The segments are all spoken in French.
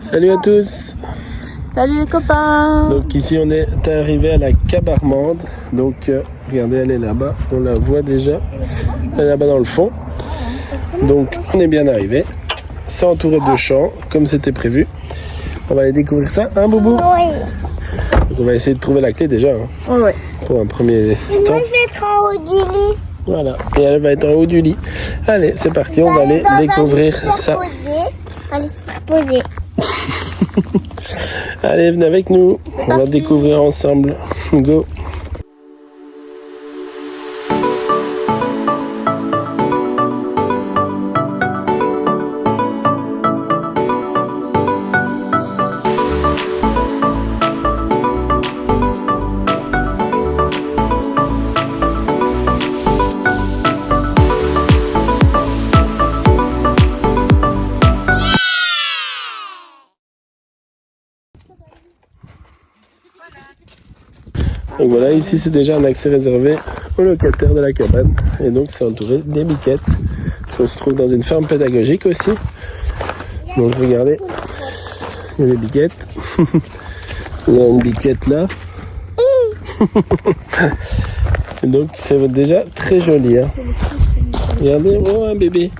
Salut à tous. Salut les copains. Donc ici on est arrivé à la Cabarmande. Donc regardez, elle est là-bas, on la voit déjà. Elle est là-bas dans le fond. Donc on est bien arrivé. C'est entouré de champs, comme c'était prévu. On va aller découvrir ça, hein Boubou? Oui. Donc on va essayer de trouver la clé déjà, hein, Oui. pour un premier temps. Moi, je vais être en haut du lit. Voilà, et elle va être en haut du lit. Allez, c'est parti, on va aller découvrir ça. Allez se poser. Allez, venez avec nous, on va découvrir ensemble. Go. Donc voilà, ici c'est déjà un accès réservé aux locataires de la cabane. Et donc c'est entouré des biquettes. Parce qu'on se trouve dans une ferme pédagogique aussi. Donc regardez, il y a des biquettes. Il y a une biquette là. Et donc c'est déjà très joli. Hein. Regardez, oh un bébé.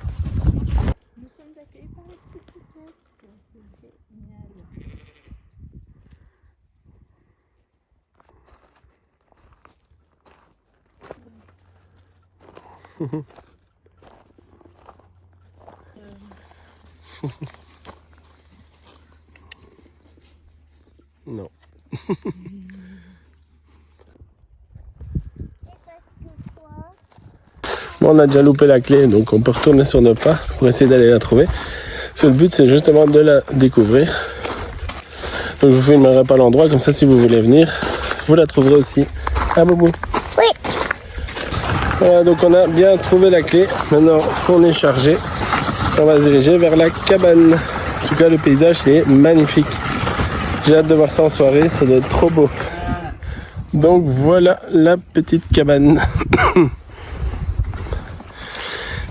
Non. Bon, on a déjà loupé la clé, donc on peut retourner sur nos pas pour essayer d'aller la trouver. Parce que le but, c'est justement de la découvrir. Donc je vous filmerai pas l'endroit, comme ça si vous voulez venir, vous la trouverez aussi. Ah Boubou? Oui. Voilà, donc on a bien trouvé la clé. Maintenant qu'on est chargé, on va se diriger vers la cabane. En tout cas, le paysage est magnifique. J'ai hâte de voir ça en soirée, ça doit être trop beau. Donc voilà la petite cabane.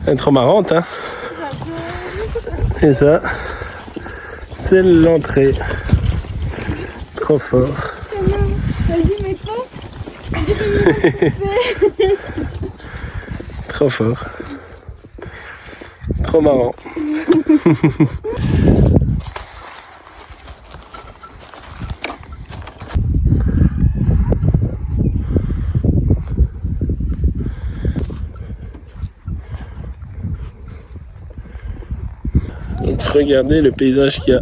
Elle est trop marrante, hein. Et ça, c'est l'entrée. Trop fort. Vas-y, mets-toi. Trop fort. Trop marrant. Donc regardez le paysage qu'il y a.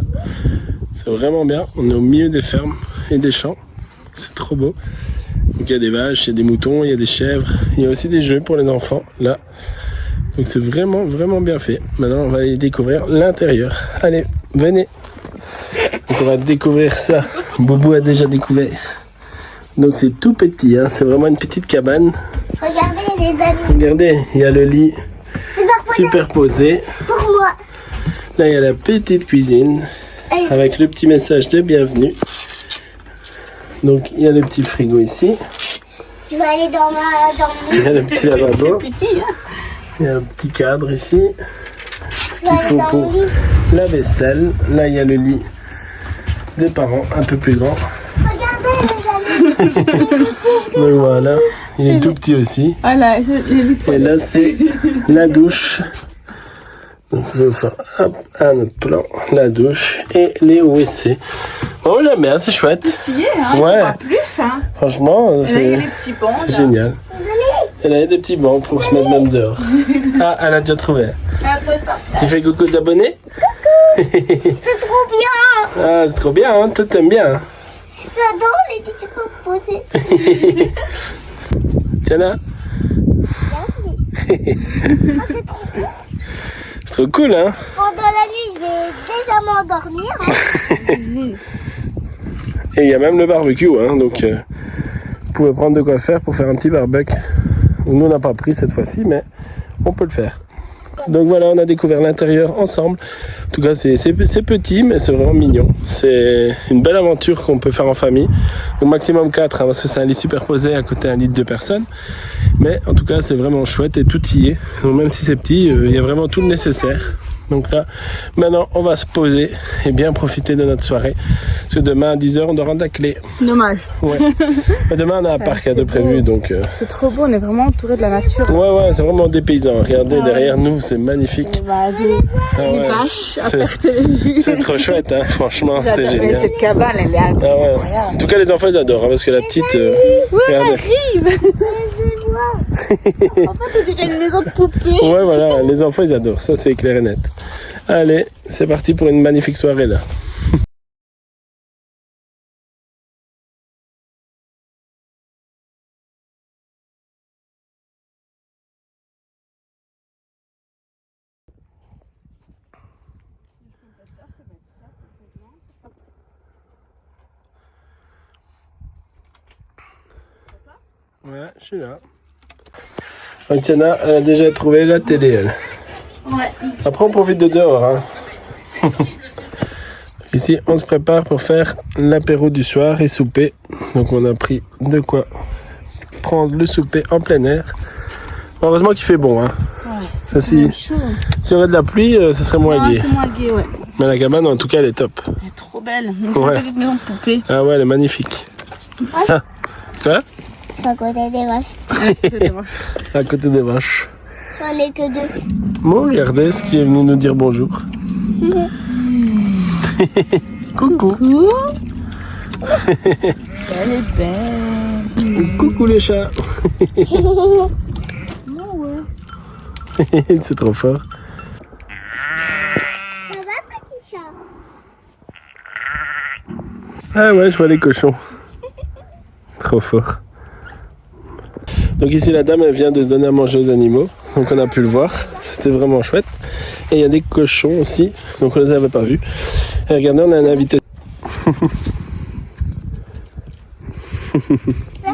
C'est vraiment bien. On est au milieu des fermes et des champs. C'est trop beau. Donc il y a des vaches, il y a des moutons, il y a des chèvres. Il y a aussi des jeux pour les enfants là. Donc c'est vraiment bien fait. Maintenant on va aller découvrir l'intérieur. Allez, venez. Donc on va découvrir ça. Boubou a déjà découvert. Donc c'est tout petit, hein. C'est vraiment une petite cabane. Regardez les amis. Regardez, il y a le lit C'est pas superposé. pour moi. Là il y a la petite cuisine avec le petit message de bienvenue. Donc il y a le petit frigo ici. Tu vas aller dans Il y a le petit lavabo. Petit, hein. Il y a un petit cadre ici. Ce Tu vas qu'il aller faut dans pour le lit. la vaisselle. Là il y a le lit des parents un peu plus grand. Regardez les amis. Donc voilà, il est tout petit aussi. Voilà, Et là c'est la douche. Donc je vais faire un autre plan, la douche et les WC. Bon j'aime bien, c'est chouette. petit, hein. Ouais. Pas plus, hein. Franchement, Et là, il y a c'est les petits bancs. c'est génial. Et là il y a des petits bancs pour se mettre même dehors. Ah, elle a déjà trouvé. Tu fais coucou aux abonnés? C'est trop bien. Ah, c'est trop bien, hein? Toi t'aimes bien. J'adore les petits proposés. Tiens là. C'est trop bien. C'est trop cool, hein? Pendant la nuit, je vais déjà m'endormir. Hein. Et il y a même le barbecue, hein? Donc vous pouvez prendre de quoi faire pour faire un petit barbecue. Nous on n'a pas pris cette fois-ci, mais on peut le faire. Donc voilà, on a découvert l'intérieur ensemble. En tout cas, c'est petit, mais c'est vraiment mignon. C'est une belle aventure qu'on peut faire en famille. Au maximum 4, hein, parce que c'est un lit superposé à côté d'un lit de 2 personnes. Mais en tout cas, c'est vraiment chouette et tout y est. Donc même si c'est petit, il y a vraiment tout le nécessaire. Donc là, maintenant, on va se poser et bien profiter de notre soirée. Parce que demain, à 10h, on doit rendre la clé. Dommage. Ouais. Mais demain, on a un parc à deux prévu, donc... C'est trop beau, on est vraiment entouré de la nature. Ouais, c'est vraiment dépaysant. Regardez, derrière nous, c'est magnifique. Les vaches à perte de vue. C'est trop chouette, hein. Franchement, c'est Mais génial. cette cabane, elle est Ah ouais. incroyable. En tout cas, les enfants, ils adorent, hein, parce que la petite... regardez. Arrive. En fait, on dirait une maison de poupée. Ouais, voilà, les enfants, ils adorent. Ça, c'est clair et net. Allez, c'est parti pour une magnifique soirée, là. Ouais, je suis là. Donc, Tiana, elle a déjà trouvé la télé, elle. Ouais. Après, on profite de dehors, hein. Ici, on se prépare pour faire l'apéro du soir et souper. Donc, on a pris de quoi prendre le souper en plein air. Heureusement qu'il fait bon, hein. Ouais. Ça, s'il y aurait de la pluie, ce serait moins gai. C'est moins gai, ouais. Mais la cabane, en tout cas, elle est top. Elle est trop belle. Une Ouais. petite maison de poupée. Ah ouais, elle est magnifique. Ah. Quoi? À côté des vaches. À côté des vaches. J'en ai que 2. Bon, regardez ce qui est venu nous dire bonjour. Coucou. Elle est belle. Coucou les chats. C'est trop fort. Ça va, petit chat? Ah ouais, je vois les cochons. Trop fort. Donc ici, la dame, elle vient de donner à manger aux animaux. Donc on a pu le voir. C'était vraiment chouette. Et il y a des cochons aussi. Donc on les avait pas vus. Et regardez, on a un invité. Ça,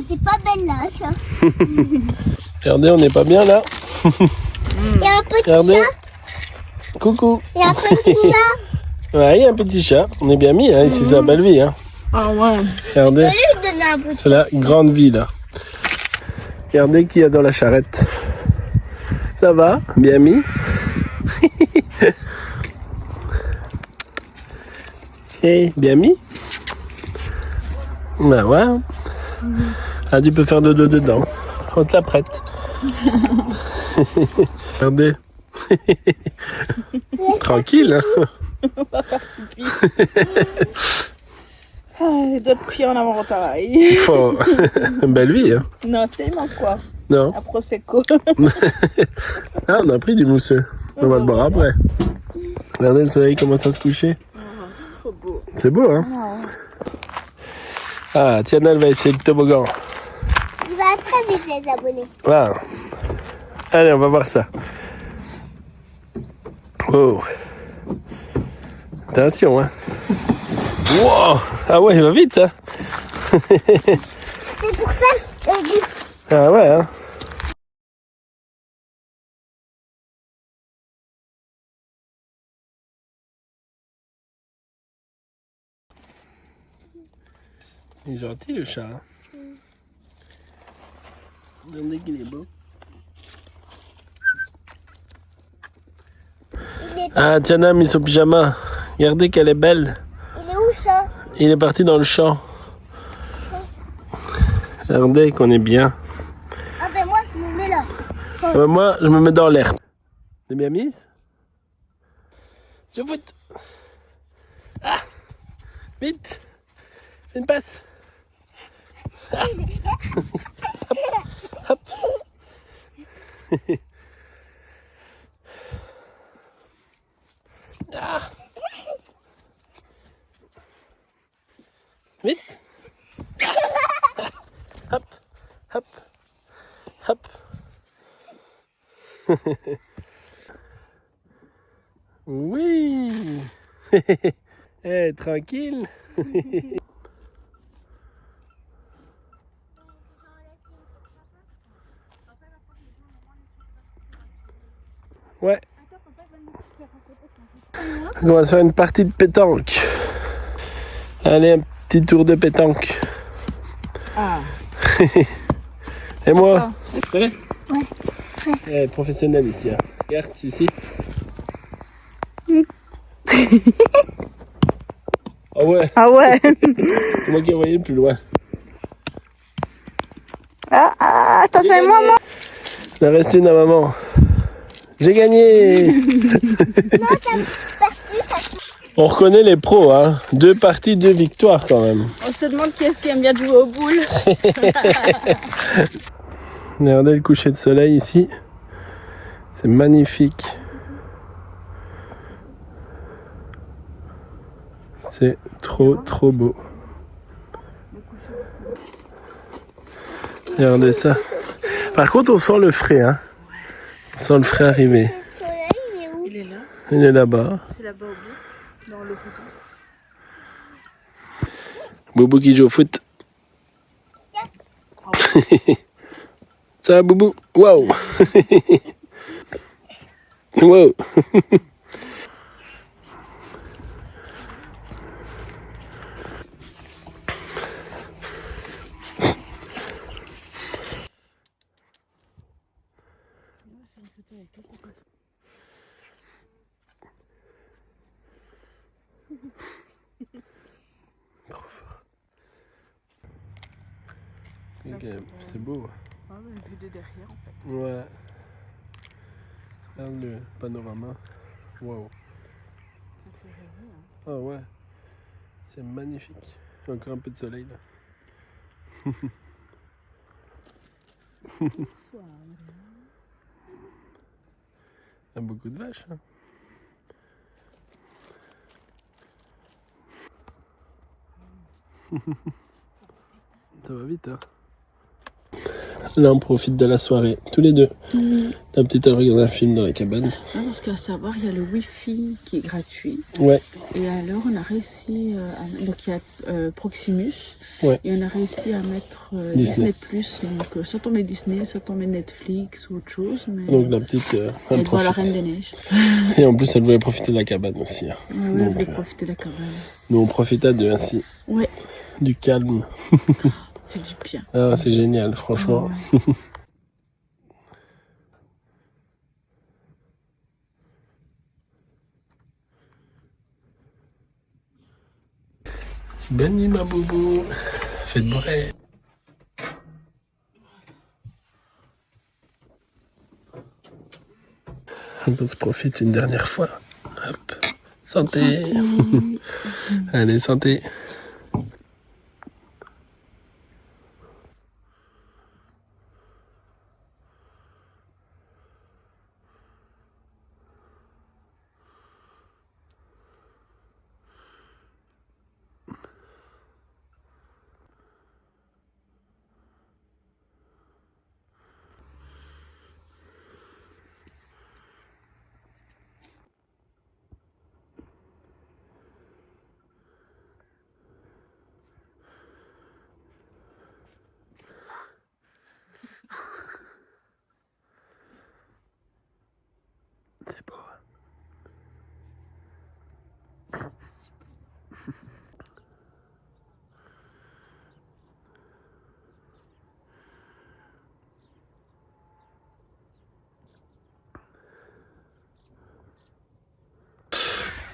c'est pas belle là, ça. Regardez, on n'est pas bien là. Il y a un petit Regardez. chat. Coucou. Il y a un petit chat. Ouais, il y a un petit chat. On est bien mis, hein. Ici, c'est la belle vie, hein. Ah ouais. Regardez. Je vais lui donner un petit C'est la grande vie, là. Regardez qui y a dans la charrette. Ça va? Bien mis? Hey, bien mis? Bah ouais. Ah, tu peux faire dodo dedans. On te la prête. Regardez. Tranquille, hein? Les doigts de pied en avant au travail. Faut... Belle vie, hein? Non, tu sais, il manque quoi? Non? Un prosecco. Ah, on a pris du mousseux. On va le boire après. Regardez, le soleil commence à se coucher. Trop beau. C'est beau, hein? Ah, Tiana, elle va essayer le toboggan. Il va très vite, les abonnés. Wow. Allez, on va voir ça. Oh. Attention, hein. Wow. Ah ouais, il va vite, hein. C'est pour ça que je t'ai dit. Ah ouais, hein. Il est gentil, le chat. Hein. Regardez qu'il est beau. Il est, Ah, Tiana a mis son pyjama. Regardez qu'elle est belle. il est où ça? Il est parti dans le champ. Regardez qu'on est bien. Ah ben moi je me mets là. Moi, je me mets dans l'herbe. T'es bien mise? Je foute. Ah! Vite! Fais une passe. Ah. Hop! Hop! Ah! Vite! Hop! Hop! Hop! Oui. Eh, tranquille. Ouais. On va se faire une partie de pétanque. Allez, un petit tour de pétanque. Ah. Et moi? Prêt? Ouais. Eh, professionnel ici. Hein. Regarde ici. Ah ouais, Ah ouais. c'est moi qui ai envoyé le plus loin. Attention, maman. Il en reste une à maman. J'ai gagné. On reconnaît les pros, hein. 2 parties, 2 victoires quand même. On se demande qui est-ce qui aime bien jouer aux boules. Regardez le coucher de soleil ici. C'est magnifique. C'est trop beau. Regardez ça. Par contre, on sent le frais, hein. On sent le frais arriver. Le soleil, il est où? Il est là. Il est là-bas. C'est là-bas au bout. Dans le fuseau. Boubou qui joue au foot. Ça va, Boubou? Wow. Wow. Ok, c'est beau. Ah ouais, vue de derrière en fait. Ouais. Regarde le panorama. Wow. Ça fait rêver. Hein. Ah ouais. C'est magnifique. Encore un peu de soleil là. Il y a beaucoup de vaches. Hein. Ça va vite, hein. Là, on profite de la soirée, tous les deux. La petite, elle regarde un film dans la cabane. Ah, parce qu'à savoir, il y a le Wi-Fi qui est gratuit. Ouais. Et alors, on a réussi donc, il y a Proximus. Ouais. Et on a réussi à mettre Disney. Disney+. Donc, soit on met Disney, soit on met Netflix ou autre chose. Mais Donc la petite, elle elle voit la profite. Reine des Neiges. Et en plus, elle voulait profiter de la cabane aussi. Hein. Ah ouais, elle Donc, voulait profiter de la cabane. Nous, on profite à deux ainsi. Ouais, Du calme. fait du bien. Ah, c'est génial, franchement. Ah ouais. Bonne nuit, ma boubou. Faites vrai. On se profite une dernière fois. Hop. Santé. Allez, santé. C'est beau.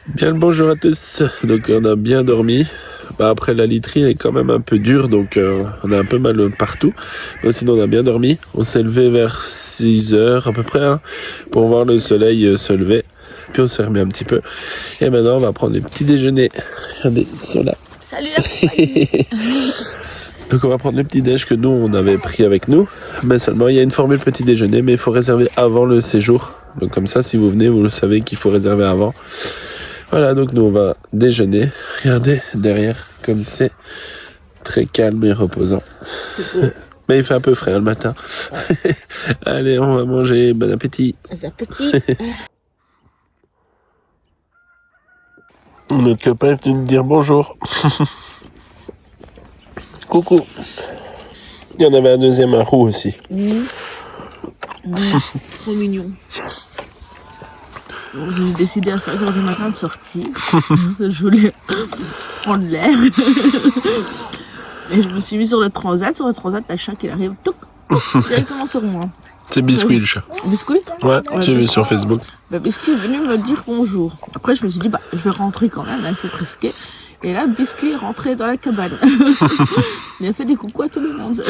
Bien le bonjour à tous. Donc on a bien dormi. Après la literie elle est quand même un peu dure, donc on a un peu mal partout. Mais sinon on a bien dormi. On s'est levé vers 6 heures à peu près, hein, pour voir le soleil se lever. Puis on s'est remis un petit peu. Et maintenant on va prendre le petit déjeuner. Regardez, ils sont là. Salut la famille. Donc on va prendre le petit déj que nous on avait pris avec nous. Mais seulement il y a une formule petit déjeuner, mais il faut réserver avant le séjour. Donc comme ça si vous venez vous le savez qu'il faut réserver avant. Voilà, donc nous on va déjeuner. Regardez derrière comme c'est très calme et reposant. Mais il fait un peu frais hein, le matin. Allez, on va manger. Bon appétit. Bon appétit. Notre copain est venu nous dire bonjour. Coucou. Il y en avait un deuxième à roue aussi. Trop mignon. Donc, j'ai décidé à 5h du matin de sortir. Je voulais prendre l'air. Et je me suis mis sur le transat. Sur le transat, t'as le chat qui arrive tout, directement sur moi. C'est Biscuit le chat. Biscuit? Ouais, j'ai vu sur Facebook. Bah, Biscuit est venu me dire bonjour. Après, je me suis dit, bah, je vais rentrer quand même, il faut fresquer. Et là, Biscuit est rentré dans la cabane. Il a fait des coucous à tout le monde.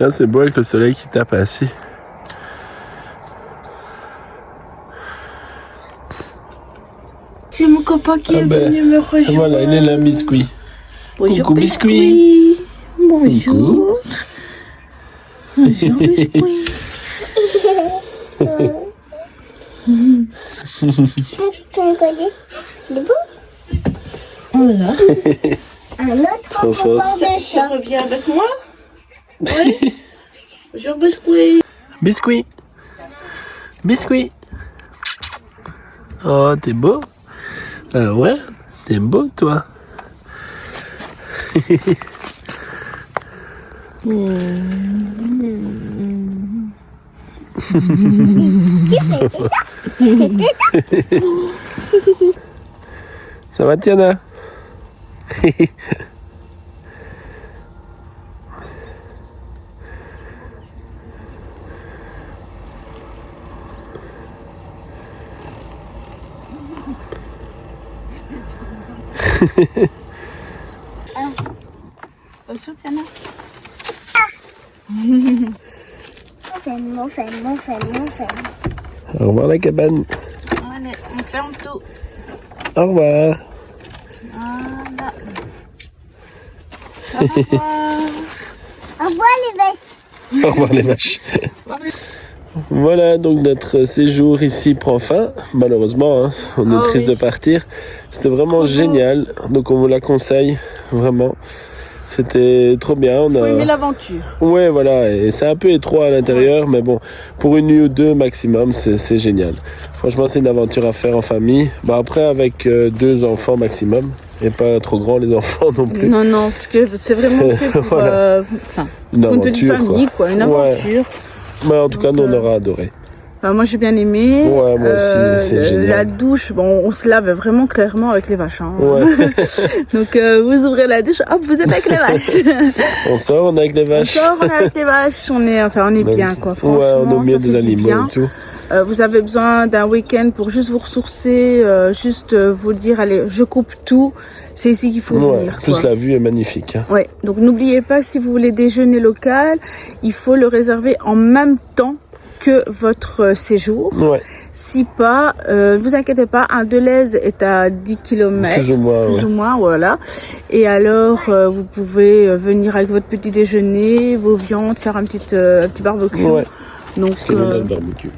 Là, c'est beau avec le soleil qui tape assis. C'est mon copain qui est venu me rejoindre. Voilà, il est là, Biscuit. Bonjour, Coucou, Biscuit. Bonjour. Bonjour, Biscuit. Il est beau. Voilà. Un autre Trop fort. copain de Ça chat. revient avec moi? Oui. Bonjour, Biscuit. Biscuit. Biscuit. Oh, t'es beau. Ah ouais, t'es beau, toi. Ça va, Tiana? Attention, Tiana. Mon fan. Au revoir, la cabane. Allez, on ferme tout. Au revoir. Voilà. Au revoir. Au revoir les vaches. Au revoir, les vaches. Voilà, donc notre séjour ici prend fin. Malheureusement, hein, on est triste de partir. C'était vraiment génial. Donc on vous la conseille, vraiment. C'était trop bien. On Faut a... aimer l'aventure. Ouais, voilà. Et c'est un peu étroit à l'intérieur, mais bon, pour une nuit ou deux maximum, c'est génial. Franchement, c'est une aventure à faire en famille. Bah après, avec 2 enfants maximum. Et pas trop grands les enfants non plus. Non, parce que c'est vraiment fait pour, Voilà. Une pour une petite aventure, famille, quoi. Une Ouais. aventure. Mais en tout cas, nous, on aura adoré. Enfin, moi, j'ai bien aimé. Ouais, moi aussi, c'est génial. La douche, bon, on se lave vraiment clairement avec les vaches. Hein. Ouais. Donc, vous ouvrez la douche, hop, vous êtes avec les vaches. On sort, on est avec les On vaches. sort, on est avec les vaches. On est bien, quoi. Franchement, ouais, on est au milieu ça des fait du animaux bien. et tout. Vous avez besoin d'un week-end pour juste vous ressourcer, vous dire, allez, je coupe tout. C'est ici qu'il faut Ouais, venir. plus Quoi. la vue est magnifique. Hein. Ouais. Donc, n'oubliez pas, si vous voulez déjeuner local, il faut le réserver en même temps que votre séjour. Ouais, Si pas, ne vous inquiétez pas, un Deleuze est à 10 km. plus ou moins, ouais. Voilà. Et alors, vous pouvez venir avec votre petit déjeuner, vos viandes, faire un petit barbecue. Ouais. Donc, Parce que nous, on a le barbecue.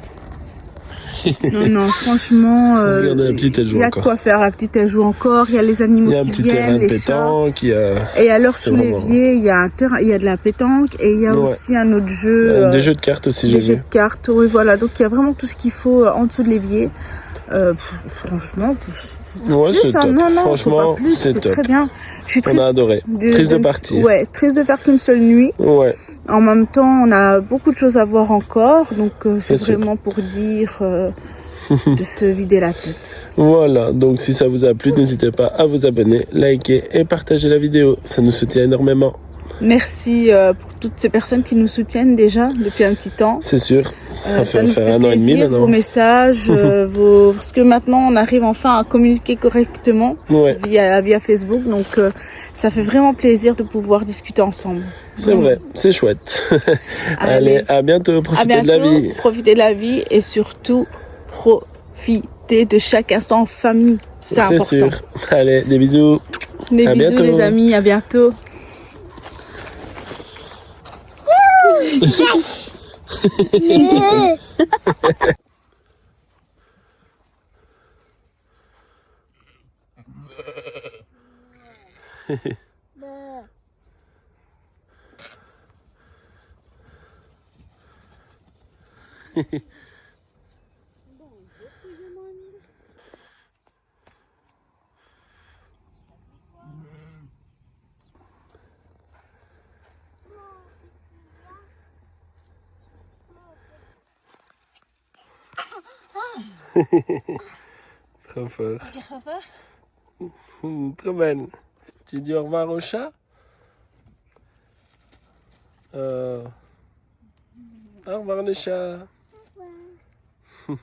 non, franchement, Regardez, la petite, elle joue il y a encore. quoi faire. La petite, elle joue encore. Il y a les animaux Il y a un qui petit viennent, terrain de les chats. pétanque, il y a Et alors, C'est sous vraiment l'évier, il y a un terrain, il y a de la pétanque et il y a Ouais. aussi un autre jeu. des jeux de cartes aussi, j'ai Des jeux vu. de cartes, oui, voilà. Donc, il y a vraiment tout ce qu'il faut en dessous de l'évier. Franchement, Ouais, c'est top. non, faut Franchement, pas plus, c'est top. très bien. Je suis On a triste. adoré. Triste de partir. Ouais, triste de faire qu'une seule nuit. Ouais, En même temps, on a beaucoup de choses à voir encore. Donc, c'est C'est sûr. vraiment pour dire de se vider la tête. voilà. Donc, si ça vous a plu, n'hésitez pas à vous abonner, liker et partager la vidéo. Ça nous soutient énormément. Merci pour toutes ces personnes qui nous soutiennent déjà depuis un petit temps. C'est sûr. Ça nous fait 1 an et demi plaisir, vos maintenant. messages, parce que maintenant on arrive enfin à communiquer correctement Ouais, via Facebook. Donc ça fait vraiment plaisir de pouvoir discuter ensemble. c'est vrai. C'est chouette. Allez. Allez, à bientôt. À Profitez bientôt, de la vie. profitez de la vie et surtout profitez de chaque instant en famille. C'est important. sûr. Allez, des bisous. Des À bisous bientôt. les amis, à bientôt. Trop fort. Regarde papa. Trop belle. Tu dis au revoir au chat? Au revoir le chat. Ouais.